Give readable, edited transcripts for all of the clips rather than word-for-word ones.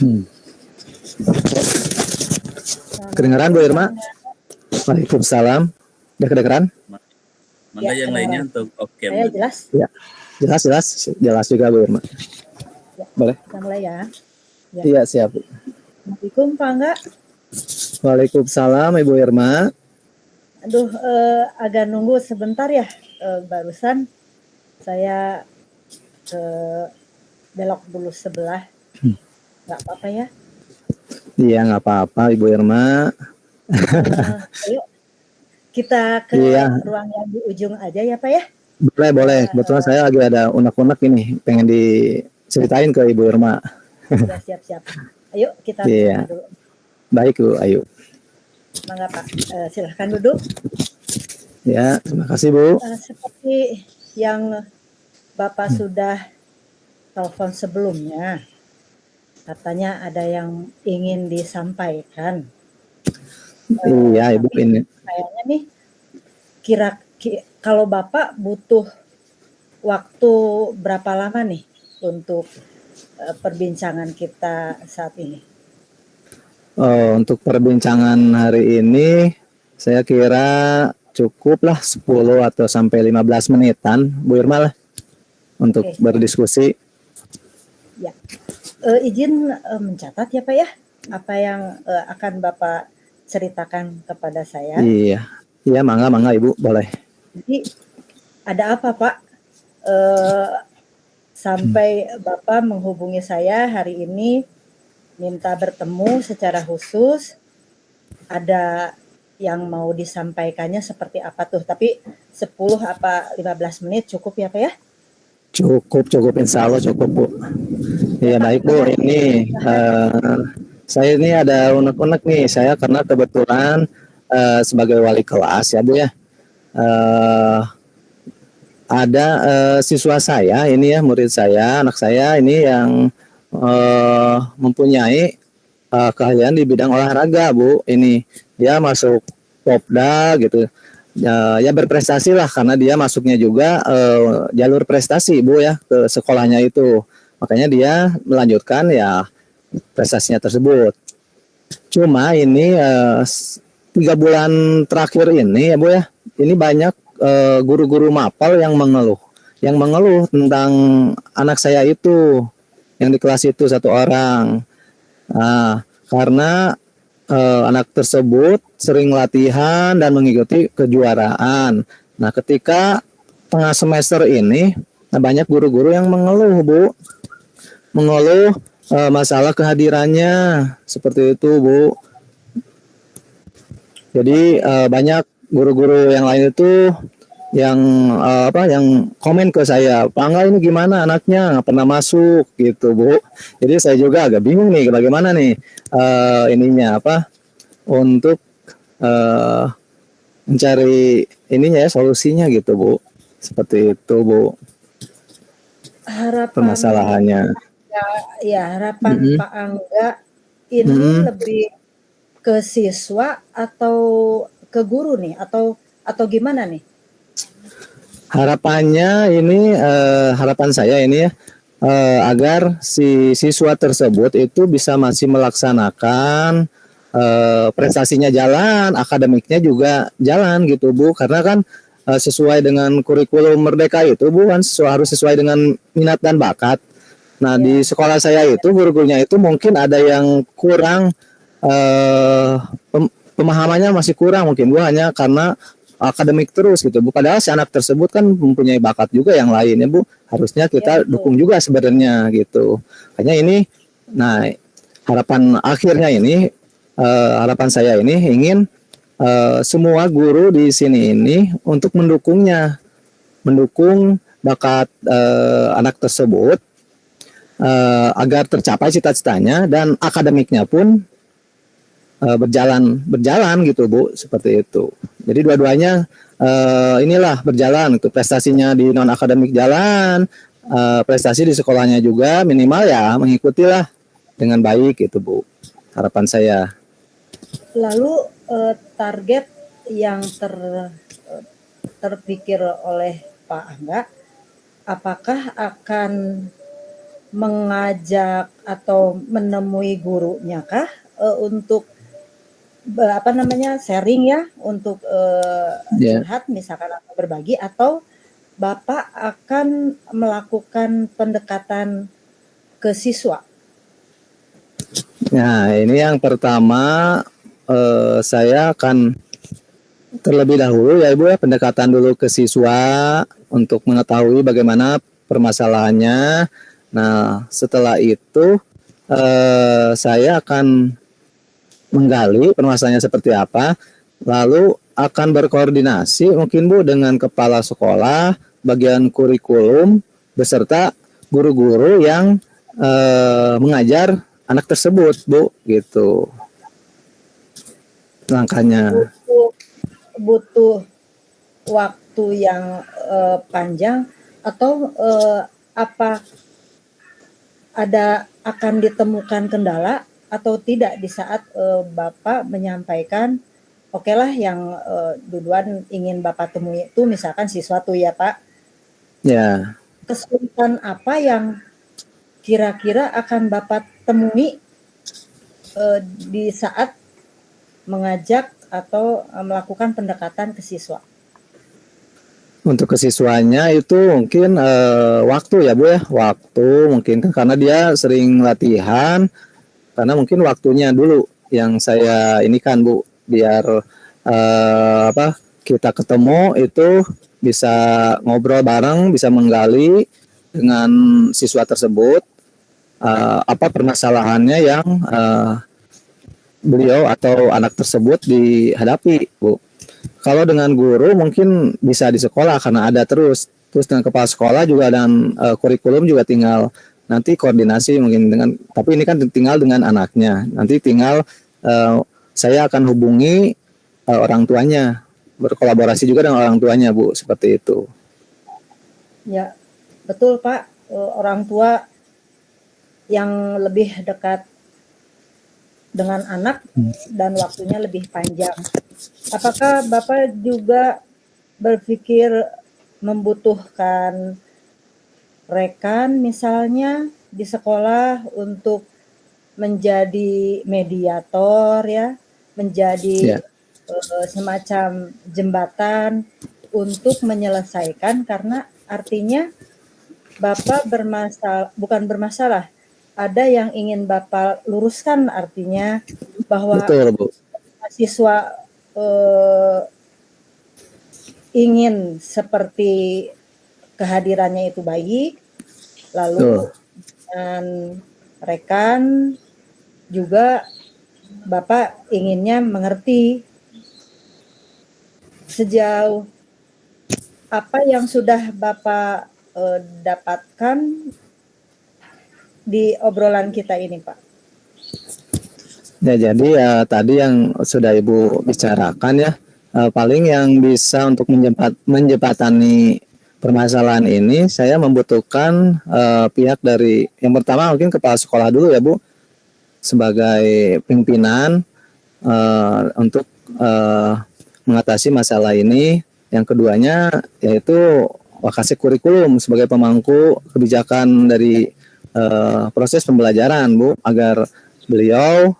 Hmm. Kedengaran Bu Irma? Waalaikumsalam. Udah kedengaran? Mangga yang lainnya untuk oke. Saya jelas? Ya, jelas juga Bu Irma. Ya. Boleh? Kita mulai ya. Iya, siap. Assalamualaikum Pak Angga. Waalaikumsalam Ibu Irma. Aduh, agak nunggu sebentar ya. Barusan saya belok dulu sebelah. Nggak apa-apa ya? Iya, nggak apa-apa Ibu Irma. Ayo kita ke ruang yang di ujung aja ya Pak ya? Boleh. Kebetulan saya lagi ada unek-unek ini, pengen diceritain ke Ibu Irma. Sudah siap-siap. Ayo kita dulu. Baik Bu, ayo. Mangga Pak, silahkan duduk. Ya, terima kasih Bu. Seperti yang Bapak sudah telepon sebelumnya, katanya ada yang ingin disampaikan. Iya Ibu, ini. Kayaknya nih, kalau Bapak butuh waktu berapa lama nih untuk perbincangan kita saat ini? Untuk perbincangan hari ini, saya kira cukuplah 10 atau sampai 15 menitan, Bu Irma lah, untuk berdiskusi. Ya, izin mencatat ya Pak ya, apa yang akan Bapak ceritakan kepada saya. Iya, mangga Ibu, boleh. Jadi ada apa Pak? Sampai Bapak menghubungi saya hari ini, minta bertemu secara khusus. Ada yang mau disampaikannya seperti apa tuh? Tapi 10 apa 15 menit cukup ya Pak ya? Cukup, insya Allah cukup Bu. Iya baik Bu, ini saya ini ada unek-unek nih, saya karena kebetulan sebagai wali kelas ya Bu ya, ada siswa saya ini ya, murid saya, anak saya ini yang mempunyai keahlian di bidang olahraga Bu. Ini dia masuk Popda gitu. Ya berprestasi lah karena dia masuknya juga jalur prestasi Bu ya ke sekolahnya itu. Makanya dia melanjutkan ya prestasinya tersebut. Cuma ini 3 bulan terakhir ini ya Bu ya, ini banyak guru-guru mapel yang mengeluh tentang anak saya itu yang di kelas itu 1 orang. Karena anak tersebut sering latihan dan mengikuti kejuaraan. Nah, ketika tengah semester ini, banyak guru-guru yang mengeluh, Bu. Mengeluh masalah kehadirannya, seperti itu, Bu. Jadi banyak guru-guru yang lain itu yang komen ke saya, Pak Angga ini gimana anaknya nggak pernah masuk gitu Bu. Jadi saya juga agak bingung nih bagaimana nih untuk mencari solusinya gitu Bu. Seperti itu Bu. Permasalahannya. Harapan Pak Angga ini lebih ke siswa atau ke guru nih atau gimana nih? Harapannya ini harapan saya ini ya agar si siswa tersebut itu bisa masih melaksanakan prestasinya jalan, akademiknya juga jalan gitu Bu, karena kan sesuai dengan kurikulum Merdeka itu Bu kan harus sesuai dengan minat dan bakat. Nah di sekolah saya itu guru-gurunya itu mungkin ada yang kurang pemahamannya masih kurang mungkin Bu, hanya karena akademik terus gitu Bu. Padahal si anak tersebut kan mempunyai bakat juga yang lainnya Bu. Harusnya kita dukung juga sebenarnya gitu. Hanya ini, nah harapan akhirnya ini, harapan saya ini ingin semua guru di sini ini untuk mendukung bakat anak tersebut agar tercapai cita-citanya dan akademiknya pun berjalan gitu Bu, seperti itu. Jadi dua-duanya inilah berjalan itu, prestasinya di non akademik jalan, prestasi di sekolahnya juga minimal ya mengikutilah dengan baik itu Bu, harapan saya. Lalu target yang terpikir oleh Pak Angga, apakah akan mengajak atau menemui gurunya kah untuk sharing ya, untuk Ya. curhat misalkan atau berbagi, atau Bapak akan melakukan pendekatan ke siswa? Nah, ini yang pertama saya akan terlebih dahulu ya Ibu ya, pendekatan dulu ke siswa untuk mengetahui bagaimana permasalahannya. Nah, setelah itu saya akan menggali permasalahannya seperti apa, lalu akan berkoordinasi mungkin Bu dengan kepala sekolah, bagian kurikulum, beserta guru-guru yang mengajar anak tersebut Bu, gitu langkahnya. Butuh waktu yang panjang, atau apa akan ditemukan kendala atau tidak di saat Bapak menyampaikan, oke lah yang duluan ingin Bapak temui itu misalkan siswa tuh ya Pak, Ya, kesulitan apa yang kira-kira akan Bapak temui di saat mengajak atau melakukan pendekatan ke siswa? untuk kesiswanya itu mungkin waktu ya Bu ya, waktu mungkin kan karena dia sering latihan, karena mungkin waktunya dulu yang saya ini kan Bu, biar kita ketemu itu bisa ngobrol bareng, bisa menggali dengan siswa tersebut apa permasalahannya yang beliau atau anak tersebut dihadapi Bu. Kalau dengan guru mungkin bisa di sekolah karena ada terus dengan kepala sekolah juga, dan kurikulum juga tinggal nanti koordinasi mungkin dengan, tapi ini kan tinggal dengan anaknya, nanti tinggal saya akan hubungi orang tuanya, berkolaborasi juga dengan orang tuanya Bu, seperti itu. Ya, betul Pak. Orang tua yang lebih dekat dengan anak dan waktunya lebih panjang. Apakah Bapak juga berpikir membutuhkan rekan misalnya di sekolah untuk menjadi mediator ya, menjadi semacam jembatan untuk menyelesaikan, karena artinya Bapak bukan bermasalah, ada yang ingin Bapak luruskan, artinya bahwa Betul Bu. siswa ingin seperti kehadirannya itu baik, lalu dengan rekan juga Bapak inginnya mengerti. Sejauh apa yang sudah Bapak dapatkan di obrolan kita ini Pak? Ya, jadi tadi yang sudah Ibu bicarakan ya, paling yang bisa untuk menjembatani permasalahan ini, saya membutuhkan pihak dari, yang pertama mungkin kepala sekolah dulu ya Bu, sebagai pimpinan untuk mengatasi masalah ini. Yang keduanya yaitu Wakasek kurikulum sebagai pemangku kebijakan dari proses pembelajaran Bu, agar beliau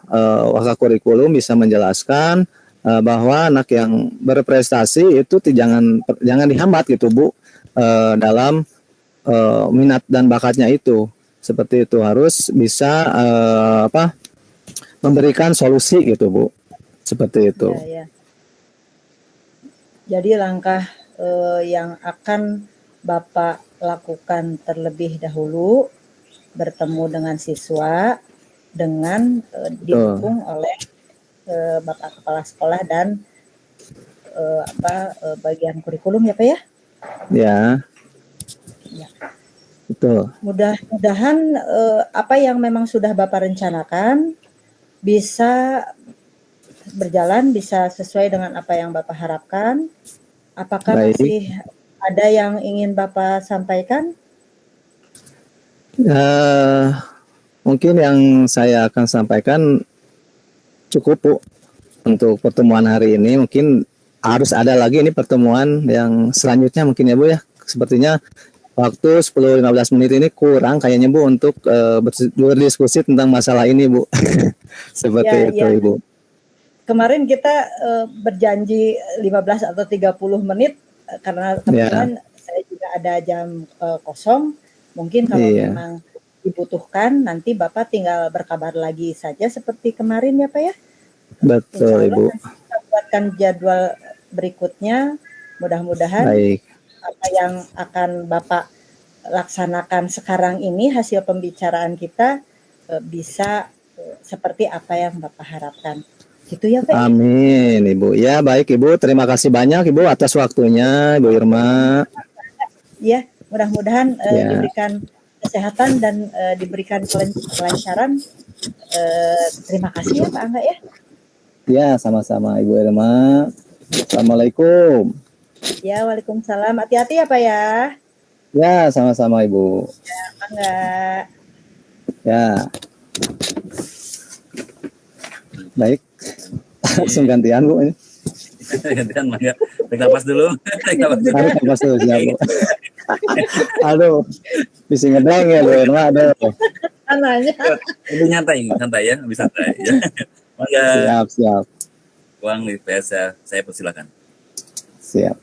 Wakasek kurikulum bisa menjelaskan bahwa anak yang berprestasi itu jangan dihambat gitu Bu, dalam minat dan bakatnya itu, seperti itu, harus bisa memberikan solusi gitu Bu, seperti itu. Ya. Jadi langkah yang akan Bapak lakukan terlebih dahulu, bertemu dengan siswa dengan didukung oleh Bapak Kepala Sekolah dan bagian kurikulum ya Pak ya? Ya. Betul. Mudah-mudahan apa yang memang sudah Bapak rencanakan bisa berjalan, bisa sesuai dengan apa yang Bapak harapkan. Apakah masih ada yang ingin Bapak sampaikan? Mungkin yang saya akan sampaikan cukup Bu untuk pertemuan hari ini. Mungkin harus ada lagi ini pertemuan yang selanjutnya mungkin ya Bu ya. Sepertinya waktu 10-15 menit ini kurang kayaknya Bu untuk berdiskusi tentang masalah ini Bu. Seperti Ya, itu ya. Ibu. Kemarin kita berjanji 15 atau 30 menit karena kebetulan saya juga ada jam kosong. Mungkin kalau memang dibutuhkan nanti Bapak tinggal berkabar lagi saja seperti kemarin ya Pak ya. Betul Ibu. Kita buatkan jadwal berikutnya. Mudah-mudahan apa yang akan Bapak laksanakan sekarang ini hasil pembicaraan kita bisa seperti apa yang Bapak harapkan. Gitu ya Pak. Amin Ibu. Ya baik Ibu, terima kasih banyak Ibu atas waktunya Ibu Irma. Ya, mudah-mudahan diberikan kesehatan dan diberikan kelancaran. Terima kasih ya Pak Angga ya. Ya, sama-sama Ibu Irma. Assalamualaikum. Ya, waalaikumsalam. Hati-hati ya Pak ya. Ya, sama-sama Ibu. Ya, Pak Angga. Ya. Baik. Langsung gantian Bu ini. Gantian mangga. Tarik napas dulu. Tarik napas dulu siap Bu. Aduh. Bisa ngedeng ya Bu Irma. Aduh. Ananya. Ini santai ya, lebih santai ya. Mangga. Siap. Uang di PS saya persilakan. Siap.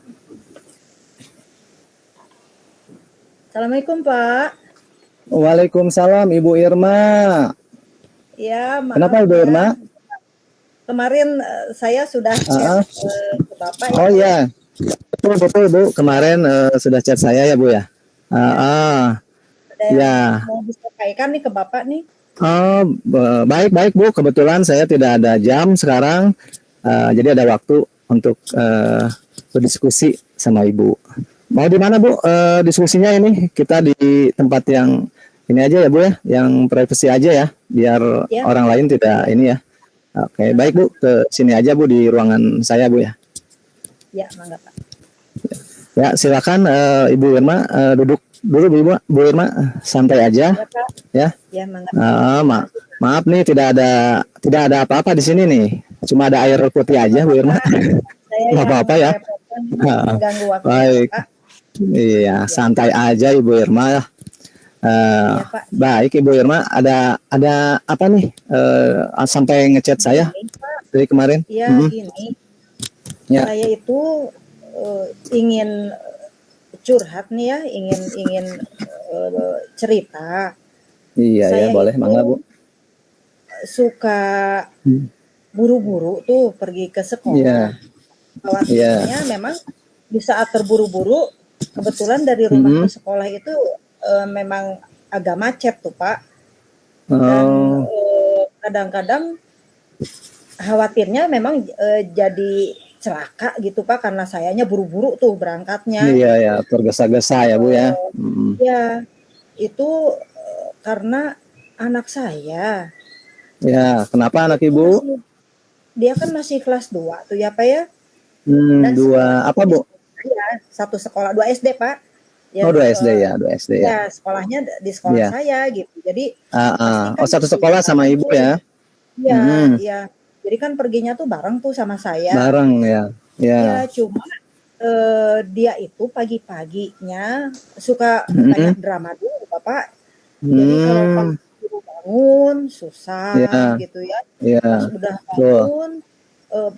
Assalamualaikum Pak. Waalaikumsalam Ibu Irma. Ya, maaf. Kenapa Ibu Irma? Kemarin saya sudah chat ke Bapak. Oh ya. Betul Bu. Kemarin sudah chat saya ya Bu ya. Ada ya. Mau disampaikan nih ke Bapak nih. Baik Bu. Kebetulan saya tidak ada jam sekarang. Jadi ada waktu untuk berdiskusi sama Ibu. Mau di mana Bu diskusinya ini? Kita di tempat yang ini aja ya Bu ya, yang privacy aja ya, biar orang lain tidak ini ya. Oke, baik Bu, ke sini aja Bu di ruangan saya Bu ya. Ya, mangga Pak. Ya, silakan Ibu Irma duduk dulu Bu Irma, santai aja. Ya. Ya, mangga. Maaf nih tidak ada apa-apa di sini nih. Cuma ada air putih aja Bu Irma. Nggak apa-apa ya. Mengganggu waktu. Baik. Iya, santai aja Ibu Irma. Baik Ibu Irma, ada apa nih sampai ngechat saya dari kemarin? Iya, gini. Ya. Saya itu ingin curhat nih ya, ingin cerita. Iya saya ya, boleh, mangga Bu. Suka buru-buru tuh pergi ke sekolah. Khawatirnya memang di saat terburu-buru, kebetulan dari rumah ke sekolah itu memang agak macet tuh Pak. Dan kadang-kadang khawatirnya memang jadi celaka gitu Pak, karena sayanya buru-buru tuh berangkatnya. Iya ya, tergesa-gesa ya Bu ya. Ya, itu karena anak saya. Ya, kenapa anak Ibu? Dia kan masih kelas 2 tuh ya Pak ya. 2 apa Bu? Ya, satu sekolah 2 SD Pak. Ya, 2 SD ya, 2 SD ya. Ya, sekolahnya di sekolah saya gitu. Jadi satu sekolah sama Ibu ya. Iya, iya. Jadi kan perginya tuh bareng tuh sama saya. Bareng ya. Ya, cuma dia itu pagi-paginya suka banyak drama dulu Bapak. Jadi kalau pagi bangun susah gitu ya. Pas udah bangun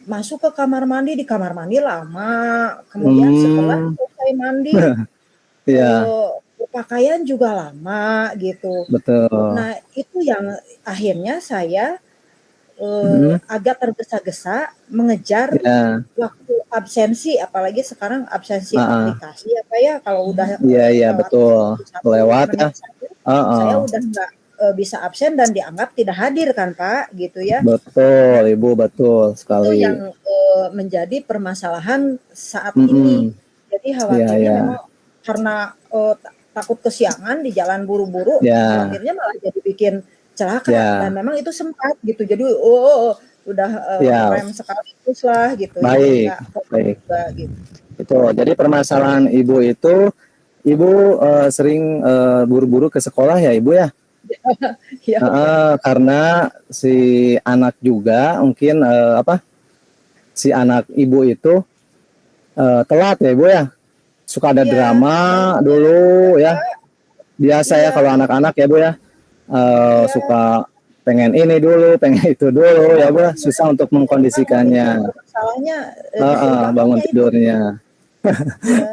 masuk ke kamar mandi, di kamar mandi lama. Kemudian setelah selesai mandi berpakaian juga lama gitu. Betul. Nah, itu yang akhirnya saya agak tergesa-gesa mengejar waktu absensi, apalagi sekarang absensi aplikasi apa ya, kalau udah betul lewat ya saya udah nggak bisa absen dan dianggap tidak hadir kan Pak gitu ya. Betul Ibu, betul sekali. Itu yang menjadi permasalahan saat ini. Jadi khawatirnya memang karena takut kesiangan di jalan buru-buru, akhirnya malah jadi bikin celaka dan memang itu sempat gitu. Jadi udah rem sekaligus lah gitu. Baik. Juga, gitu. Itu jadi permasalahan Ibu itu sering buru-buru ke sekolah ya Ibu ya. Karena si anak juga mungkin si anak Ibu itu telat ya Ibu ya. suka ada Iya, drama dulu ya. Biasa ya iya, kalau anak-anak ya Bu ya. iya. Suka pengen ini dulu, pengen itu dulu ya Bu. Susah untuk mengkondisikannya. Masalahnya disuruh Bangun bangunnya itu. tidurnya. Iya.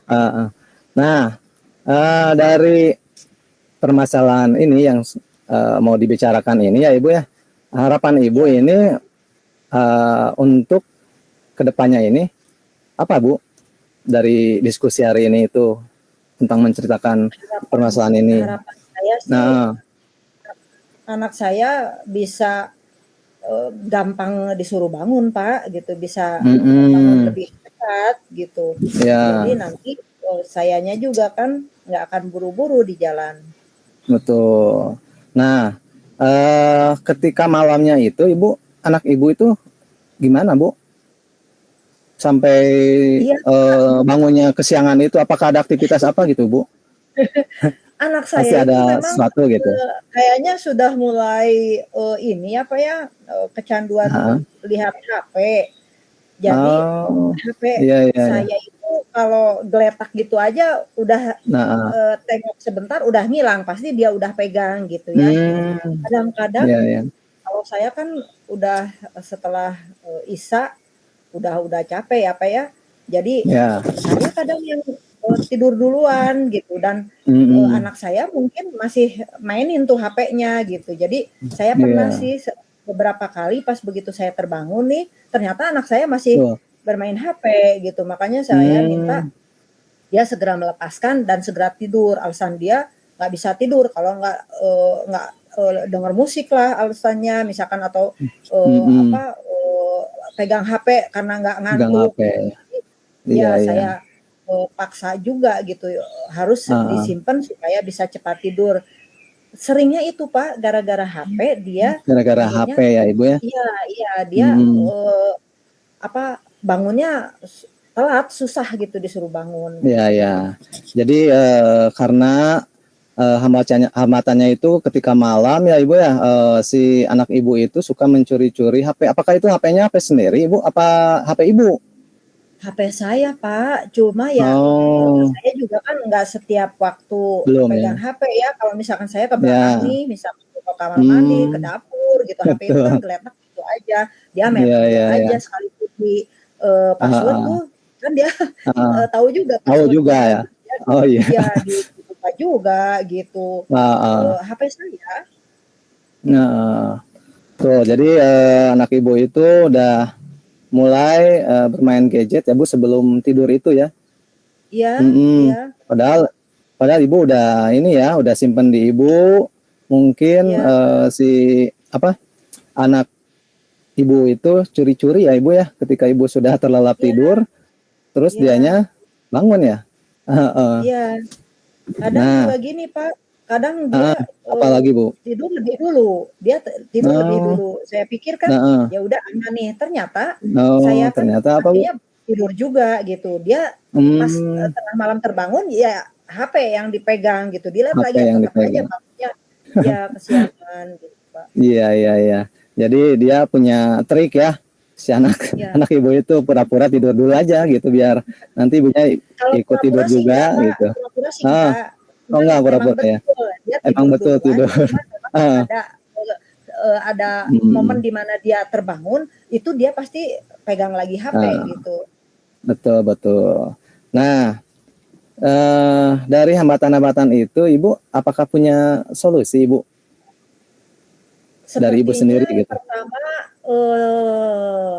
Heeh. Nah, dari permasalahan ini yang mau dibicarakan ini ya Ibu ya. Harapan Ibu Iya. ini untuk kedepannya ini apa Bu dari diskusi hari ini itu tentang menceritakan permasalahan ini. Harapan saya sih Nah, anak saya bisa gampang disuruh bangun Pak gitu, bisa bangun lebih cepat gitu. ya Jadi nanti sayanya juga kan nggak akan buru-buru di jalan. betul. Nah, ketika malamnya itu anak Ibu itu gimana Bu? Sampai Iya, bangunnya kesiangan itu apakah ada aktivitas apa gitu Bu? anak Pasti saya itu ada memang sesuatu gitu. kayaknya sudah mulai ini apa ya kecanduan lihat HP. Jadi HP Iya. saya itu kalau geletak gitu aja udah tengok sebentar udah ngilang, pasti dia udah pegang gitu ya. Kadang-kadang Iya. kalau saya kan udah setelah Isya udah capek apa ya. Jadi saya kadang yang tidur duluan gitu dan anak saya mungkin masih mainin tuh HP-nya gitu. Jadi saya pernah sih beberapa kali pas begitu saya terbangun nih, ternyata anak saya masih bermain HP gitu. Makanya saya minta dia segera melepaskan dan segera tidur. Alasan dia nggak bisa tidur kalau nggak dengar musik lah alasannya, misalkan atau pegang HP karena nggak ngantuk. Ya saya paksa juga gitu, harus disimpan supaya bisa cepat tidur. Seringnya itu Pak, gara-gara HP dia Gara-gara akhirnya HP ya Ibu ya? iya dia bangunnya telat, susah gitu disuruh bangun. Iya. Jadi karena hambatannya itu ketika malam ya Ibu ya, si anak Ibu itu suka mencuri-curi HP. Apakah itu HP-nya HP sendiri Ibu? Apa HP Ibu? HP saya Pak, cuma ya saya juga kan nggak setiap waktu pegang HP ya. Kalau misalkan saya ke belakang nih, misalkan ke kamar mandi, ke dapur gitu, HP itu kan geletak gitu aja. Dia main HP aja sekali di password tuh kan dia tahu juga Tahu juga ya. Oh iya. Ya dibuka juga gitu. HP saya. Nah, tuh jadi anak Ibu itu udah mulai bermain gadget ya Bu sebelum tidur itu ya. Iya, iya. Padahal Ibu udah ini ya, udah simpen di Ibu. Mungkin si anak Ibu itu curi-curi ya Ibu ya, ketika Ibu sudah terlelap tidur, terus dianya bangun ya. Iya. Kadang juga gini Pak, kadang dia apalagi Bu? tidur lebih dulu. Dia tidur lebih dulu. Saya pikir kan ya udah aman nih. Ternyata saya kan ternyata apa Bu? tidur juga gitu. Dia pas tengah malam terbangun ya HP yang dipegang gitu. Dilihat lagi tetap aja bangunnya ya kesiangan gitu Pak. Iya. Jadi dia punya trik ya. Si anak Ibu itu pura-pura tidur dulu aja gitu biar nanti ibunya ikut tidur juga gitu. Pura-pura sih enggak. Oh enggak pura-pura ya. Emang betul tidur. Ada momen di mana dia terbangun, itu dia pasti pegang lagi HP gitu. Betul. Nah, dari hambatan-hambatan itu Ibu apakah punya solusi Ibu? Dari Ibu sendiri gitu. Pertama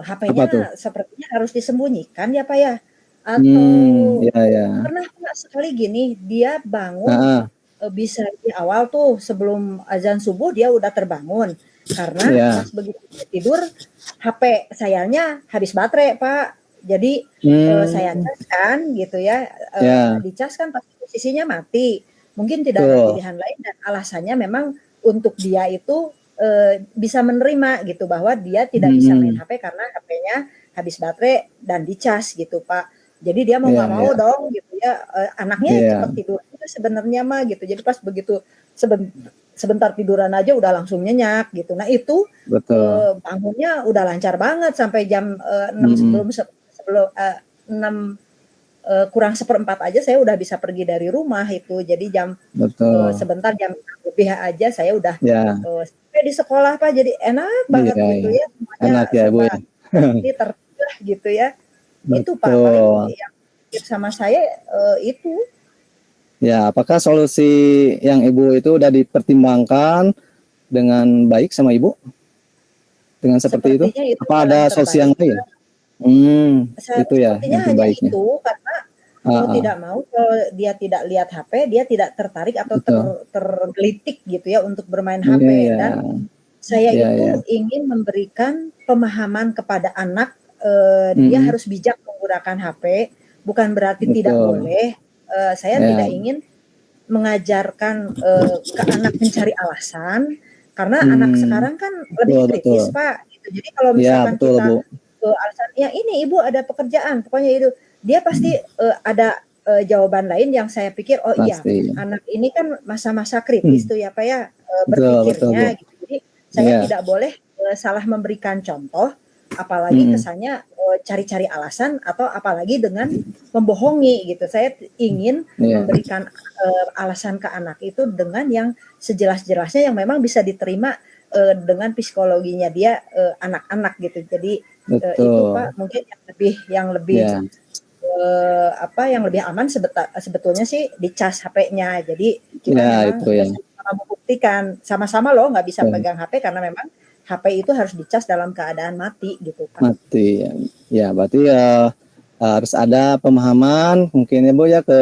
HP-nya sepertinya harus disembunyikan ya Pak ya. Atau pernah sekali gini, dia bangun bisa di awal tuh sebelum azan subuh dia udah terbangun. Karena pas begitu tidur HP sayanya habis baterai Pak. Jadi saya caskan gitu ya. Dicas kan pasti posisinya mati. Mungkin tidak ada pilihan lain dan alasannya memang untuk dia itu bisa menerima gitu bahwa dia tidak bisa main HP karena HP-nya habis baterai dan dicas gitu Pak. Jadi dia mau nggak mau dong gitu ya, anaknya cepat tidur juga sebenarnya mah gitu. Jadi pas begitu sebentar tiduran aja udah langsung nyenyak gitu. Nah itu bangunnya udah lancar banget sampai jam 6 sebelum 6 kurang seperempat aja saya udah bisa pergi dari rumah itu. Jadi betul. sebentar jam lebih aja saya udah Ya, sampai di sekolah Pak. Jadi enak banget iya, gitu iya. ya, semuanya Enak ya Bu serba ya. ini tertib lah gitu ya. Itu Pak paling Betul. yang sama saya itu. Ya, apakah solusi yang Ibu itu udah dipertimbangkan dengan baik sama Ibu? Dengan seperti itu? Sepertinya itu Apa ada jalan solusi yang terbaik. lain? Itu ya Sepertinya yang hanya terbaiknya. itu karena Ah, mau ah, tidak mau kalau dia tidak lihat HP, dia tidak tertarik atau betul. tergelitik gitu ya untuk bermain Iya, HP. iya, Dan saya iya, iya. itu ingin memberikan pemahaman kepada anak, dia Mm-mm, harus bijak menggunakan HP, bukan berarti tidak betul. boleh. Saya Ya, tidak ingin mengajarkan ke anak mencari alasan, karena anak hmm, sekarang kan lebih betul, betul. kritis Pak. Gitu. Jadi kalau Ya, misalkan betul Bu. kita alasan, ya ini ibu ada pekerjaan, pokoknya itu dia pasti ada jawaban lain yang saya pikir, oh iya Pasti. anak ini kan masa-masa kritis Hmm, tuh ya Pak ya, betul, betul Bu. berpikirnya gitu. Jadi saya Iya. tidak boleh salah memberikan contoh, apalagi Mm-mm, kesannya cari-cari alasan atau apalagi dengan membohongi gitu. Saya ingin iya, memberikan alasan ke anak itu dengan yang sejelas-jelasnya yang memang bisa diterima dengan psikologinya dia anak-anak gitu. Jadi itu betul. Pak mungkin yang lebih Ya, yang lebih aman sebetulnya sih dicas HP-nya. Jadi kita ya memang itu ya. sama-sama membuktikan sama-sama loh nggak bisa Betul. pegang HP karena memang HP itu harus dicas dalam keadaan mati gitu Pak. Mati ya. Ya, berarti harus ada pemahaman mungkin ya Bu ya ke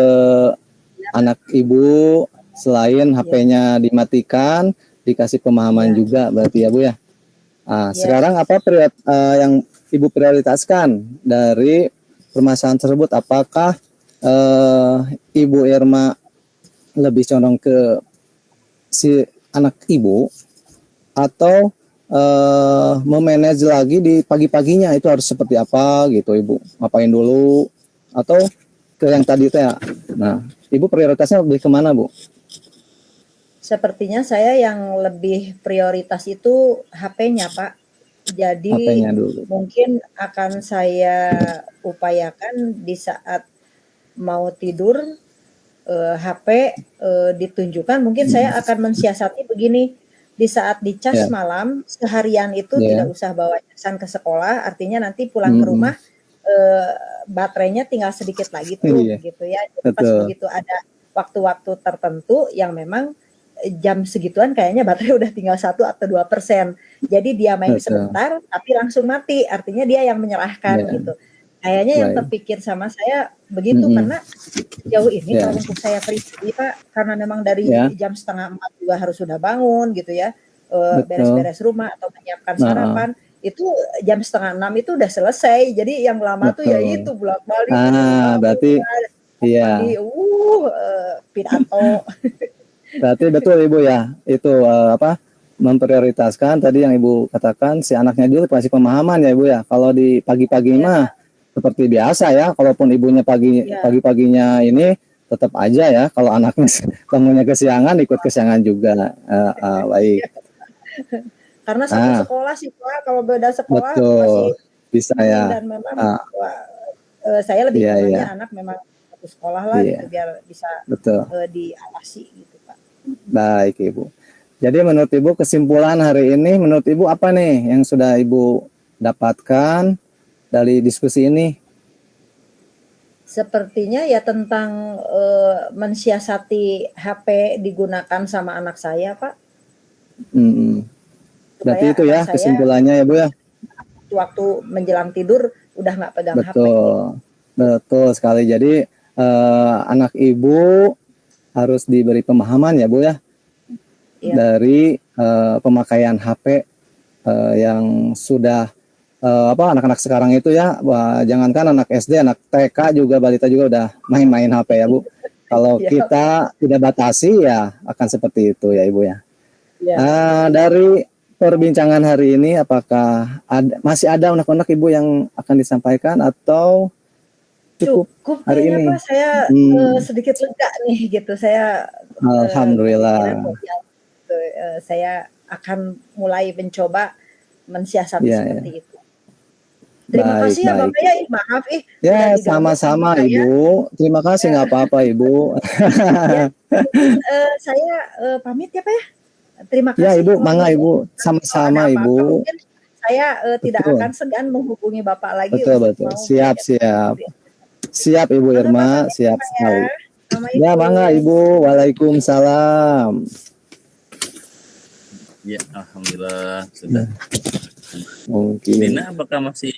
anak Ibu selain Iya, HP-nya dimatikan, dikasih pemahaman iya, juga berarti ya Bu ya. iya. Sekarang apa yang Ibu prioritaskan dari permasalahan tersebut? Apakah Ibu Irma lebih condong ke si anak Ibu atau memanage lagi di pagi-paginya itu harus seperti apa gitu Ibu? Ngapain dulu atau ke yang tadi itu ya? Nah, Ibu prioritasnya lebih kemana Bu? Sepertinya saya yang lebih prioritas itu HP-nya, Pak. Jadi HP-nya dulu. mungkin akan saya upayakan di saat mau tidur HP ditunjukkan. Mungkin saya akan mensiasati begini, di saat dicas Ya, malam seharian itu tidak ya. usah bawa casan ke sekolah, artinya nanti pulang ke Mm-mm. rumah baterainya tinggal sedikit lagi tuh Iya, gitu ya. Jadi pas betul, begitu ada waktu-waktu tertentu yang memang jam segituan kayaknya baterai udah tinggal 1 atau 2%. Jadi dia main betul. sebentar tapi langsung mati, artinya dia yang menyerahkan Ya, gitu. Kayaknya yang baik. terpikir sama saya begitu Mm-mm. karena jauh ini Ya, kalau untuk saya pribadi Pak, karena memang dari ya, jam setengah 4 juga harus sudah bangun gitu ya, betul. beres-beres rumah atau menyiapkan Nah, sarapan, itu jam setengah 6 itu udah selesai. Jadi yang lama tuh ya betul. itu bolak-balik ketemu tamu Berarti lah, iya, pagi, pidato. berarti betul Ibu ya. Itu apa? Memprioritaskan tadi yang Ibu katakan si anaknya dulu kasih pemahaman ya Ibu ya. Kalau di pagi-pagi Ya, mah seperti biasa ya. Kalaupun ibunya ya, pagi-paginya ini tetap aja ya. Kalau anaknya bangunnya kesiangan ikut kesiangan juga. Baik. ya. Karena satu Nah, sekolah sih Pak, kalau beda sekolah betul. masih Bisa ini ya. dan memang Ah, wah, saya lebih iya, iya, pengennya anak memang satu sekolah lah gitu iya. biar bisa Betul. diawasi gitu Pak. Baik Ibu. Jadi menurut Ibu kesimpulan hari ini menurut Ibu apa nih yang sudah Ibu dapatkan dari diskusi ini? Sepertinya ya tentang mensiasati HP digunakan sama anak saya Pak, Hmm. Berarti supaya itu anak ya saya kesimpulannya ya Bu ya. waktu menjelang tidur udah nggak pegang HP gitu. Betul. Betul sekali. Jadi anak Ibu harus diberi pemahaman ya Bu ya Iya, dari pemakaian HP yang sudah anak-anak sekarang itu ya, jangankan anak SD, anak TK juga balita juga udah main-main HP ya Bu. Kalau iya, kita tidak batasi ya akan seperti itu ya Ibu ya. iya. Dari perbincangan hari ini apakah masih ada unek-unek Ibu yang akan disampaikan atau cukup Cukup hari kayaknya ini? Pak, saya sedikit lega nih gitu. Saya kepikiran Alhamdulillah. oh ya, saya akan mulai mencoba mensiasati Ya, ya. seperti itu. Terima Baik, kasih ya baik. Bapak ya, maaf udah Ya, diganggu sama sama-sama saya. Ibu. Terima kasih, nggak apa-apa Ibu. Ya, mungkin saya pamit ya Pak ya. Terima Ya kasih Ibu, mangga waktunya. Ibu. Kalau ada Sama-sama apa-apa Ibu. mungkin saya tidak Betul, akan segan menghubungi Bapak lagi betul, untuk betul. mau Siap, belajar siap. lebih. Siap Ibu Mangga Pak Irma, pamit ya siap Pak ya. sekali. Ya, mangga Assalamualaikum. Ibu. Waalaikumsalam. Ya, alhamdulillah sudah. Mungkin. Dina, apakah masih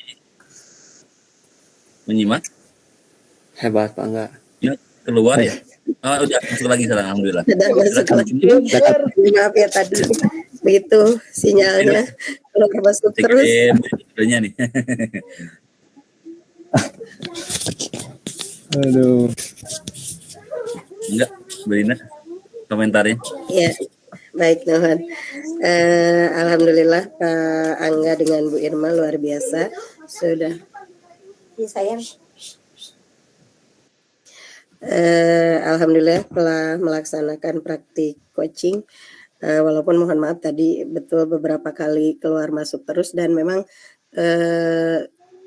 menyimak? Hebat Pak Angga. Ya, keluar ya? Oh, udah masuk lagi sekarang, alhamdulillah. Sudah masuk Silakan. lagi. Maaf ya tadi begitu sinyalnya keluar masuk Cek terus. videonya nih. Aduh. Enggak, Berina komentarnya. Ya, baik Nuhan. Alhamdulillah Pak Angga dengan Bu Irma luar biasa sudah. Ya, sayang. Alhamdulillah telah melaksanakan praktik coaching. Walaupun mohon maaf tadi betul beberapa kali keluar masuk terus dan memang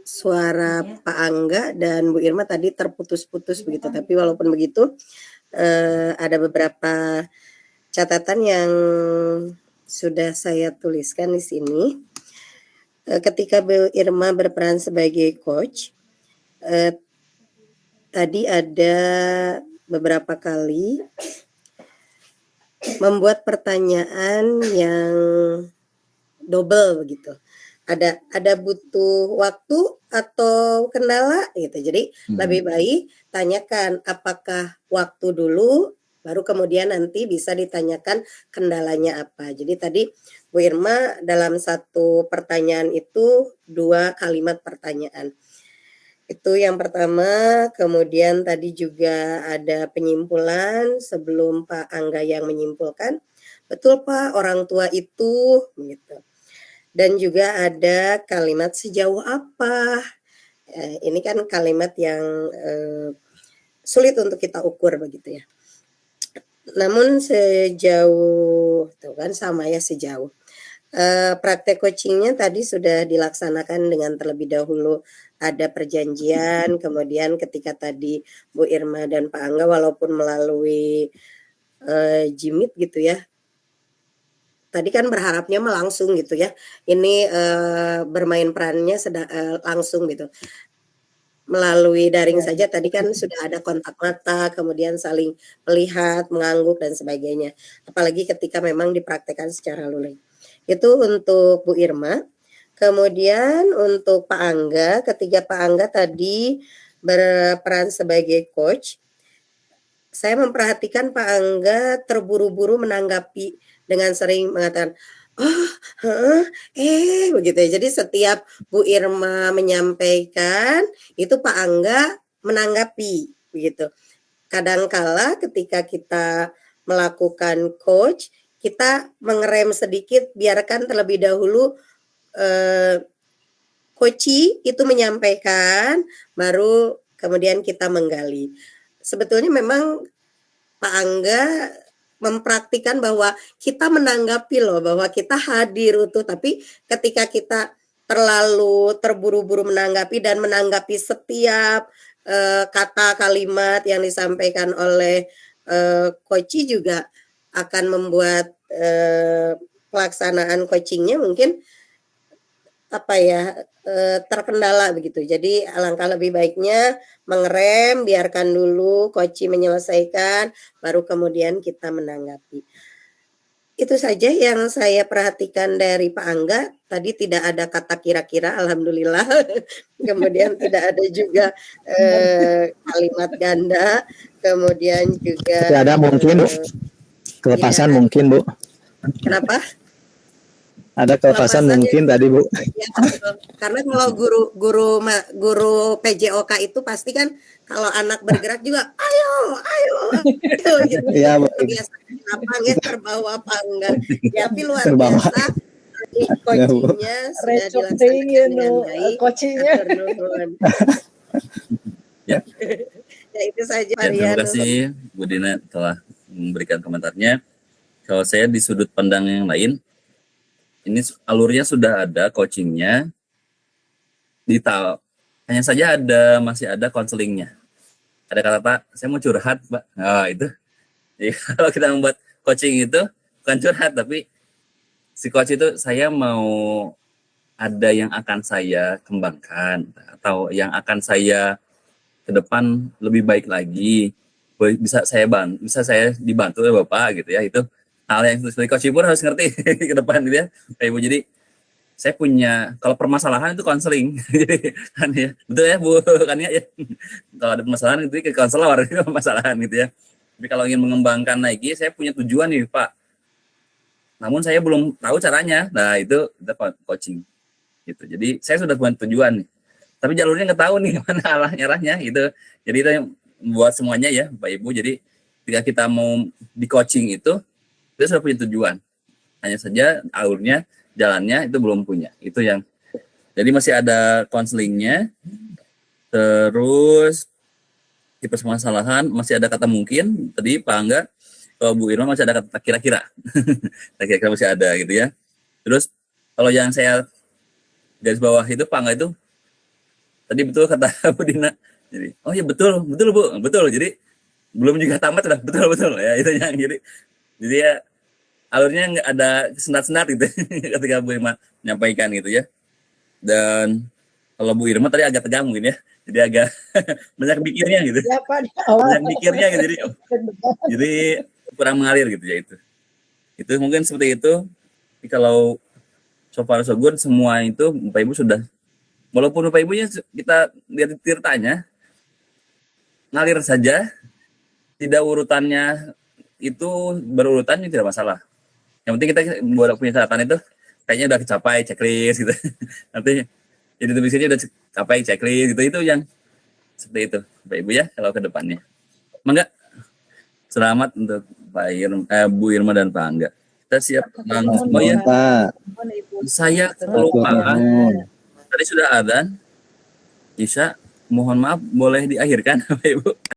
suara Pak Angga dan Bu Irma tadi terputus-putus begitu. Tapi walaupun begitu ada beberapa catatan yang sudah saya tuliskan di sini. Ketika Bu Irma berperan sebagai coach, tadi ada beberapa kali membuat pertanyaan yang double begitu. Ada butuh waktu atau kendala gitu. Jadi lebih baik tanyakan apakah waktu dulu, baru kemudian nanti bisa ditanyakan kendalanya apa. Jadi tadi Bu Irma dalam satu pertanyaan itu 2 kalimat pertanyaan. Itu yang pertama, kemudian tadi juga ada penyimpulan sebelum Pak Angga yang menyimpulkan. Betul Pak, orang tua itu begitu. Dan juga ada kalimat sejauh apa. Ini kan kalimat yang sulit untuk kita ukur begitu ya. Namun sejauh, tuh kan sama ya sejauh. Praktek coachingnya tadi sudah dilaksanakan dengan terlebih dahulu ada perjanjian, kemudian ketika tadi Bu Irma dan Pak Angga walaupun melalui Jimit gitu ya, tadi kan berharapnya langsung gitu ya, ini bermain perannya langsung gitu. Melalui daring saja tadi kan sudah ada kontak mata, kemudian saling melihat, mengangguk dan sebagainya. Apalagi ketika memang dipraktekkan secara luring. Itu untuk Bu Irma. Kemudian untuk Pak Angga, ketika Pak Angga tadi berperan sebagai coach, saya memperhatikan Pak Angga terburu-buru menanggapi dengan sering mengatakan, begitu ya. Jadi setiap Bu Irma menyampaikan, itu Pak Angga menanggapi, begitu. Kadangkala ketika kita melakukan coach, kita mengerem sedikit, biarkan terlebih dahulu coachi itu menyampaikan, baru kemudian kita menggali. Sebetulnya memang Pak Angga mempraktikkan bahwa kita menanggapi loh, bahwa kita hadir utuh, tapi ketika kita terlalu terburu-buru menanggapi dan menanggapi setiap kata kalimat yang disampaikan oleh coachi juga akan membuat pelaksanaan coachingnya mungkin terkendala begitu. Jadi alangkah lebih baiknya mengerem, biarkan dulu coachi menyelesaikan, baru kemudian kita menanggapi. Itu saja yang saya perhatikan dari Pak Angga. Tadi tidak ada kata kira-kira, alhamdulillah. Kemudian tidak ada juga kalimat ganda. Kemudian juga Tapi ada mungkin Bu, kelepasan mungkin Bu. Kenapa? Ada kelepasan mungkin tadi Bu. Ya, karena kalau guru PJOK itu pasti kan kalau anak bergerak juga ayo gitu. Iya Bu. Biasa lapangnya terbawa apa enggak. Ya, tapi luar Terbawa. biasa coachingnya sudah dilaksanakan dengan baik. Coachingnya. Ya. Ya itu saja. Ya, terima kasih Bu Dina telah memberikan komentarnya. Kalau saya di sudut pandang yang lain, ini alurnya sudah ada coachingnya, digital. Hanya saja masih ada konselingnya. Ada kata Pak, saya mau curhat, Pak. Nah, itu. Jadi kalau kita membuat coaching itu bukan curhat, tapi si coach itu saya mau ada yang akan saya kembangkan atau yang akan saya ke depan lebih baik lagi. Bisa saya dibantu oleh Bapak gitu ya. Itu hal yang seperti coach pun harus ngerti ke depan gitu ya. Pak Ibu, jadi saya punya, kalau permasalahan itu konseling. Jadi kan ya, betul ya Bu kan ya. Kalau ada permasalahan itu ke konselor itu permasalahan gitu ya. Tapi kalau ingin mengembangkan lagi, saya punya tujuan nih Pak. Namun saya belum tahu caranya. Nah, itu kita coaching gitu. Jadi saya sudah punya tujuan nih. Tapi jalurnya nggak tahu nih mana arahnya gitu. Jadi itu yang buat semuanya ya Pak Ibu. Jadi ketika kita mau di coaching itu, kita sudah punya tujuan. Hanya saja alurnya, jalannya itu belum punya. Itu yang, jadi masih ada konselingnya. Terus di permasalahan masih ada kata mungkin. Tadi Pak Angga, kalau Bu Irma masih ada kata kira-kira. Kira-kira masih ada gitu ya. Terus kalau yang saya garis bawah itu Pak Angga itu tadi betul kata Bu Dina. Jadi, oh ya betul Bu, betul. Jadi belum juga tamat sudah betul ya, itu yang jadi ya alurnya nggak ada senat-senat gitu ketika Bu Irma menyampaikan gitu ya. Dan kalau Bu Irma tadi agak tegang mungkin ya, jadi agak banyak pikirnya gitu, Ya Pak, di awal. banyak pikirnya gitu, jadi kurang mengalir gitu ya itu mungkin seperti itu. Tapi kalau so far so good semua itu Bapak Ibu sudah, walaupun Bapak Ibunya kita lihat tirtanya ngalir saja, tidak urutannya itu berurutan itu tidak masalah. Yang penting kita buat punya catatan itu kayaknya udah kecapai checklist gitu. Nanti jadi tulisannya udah capai checklist gitu, itu yang seperti itu Bapak Ibu ya kalau ke depannya. Mangga. Selamat untuk Bu Irma dan Pak Angga. Kita siap langsung. Oh ya, Pak. saya kelupaan. Tadi sudah adzan. Isya, mohon maaf boleh diakhirkan Bapak Ibu.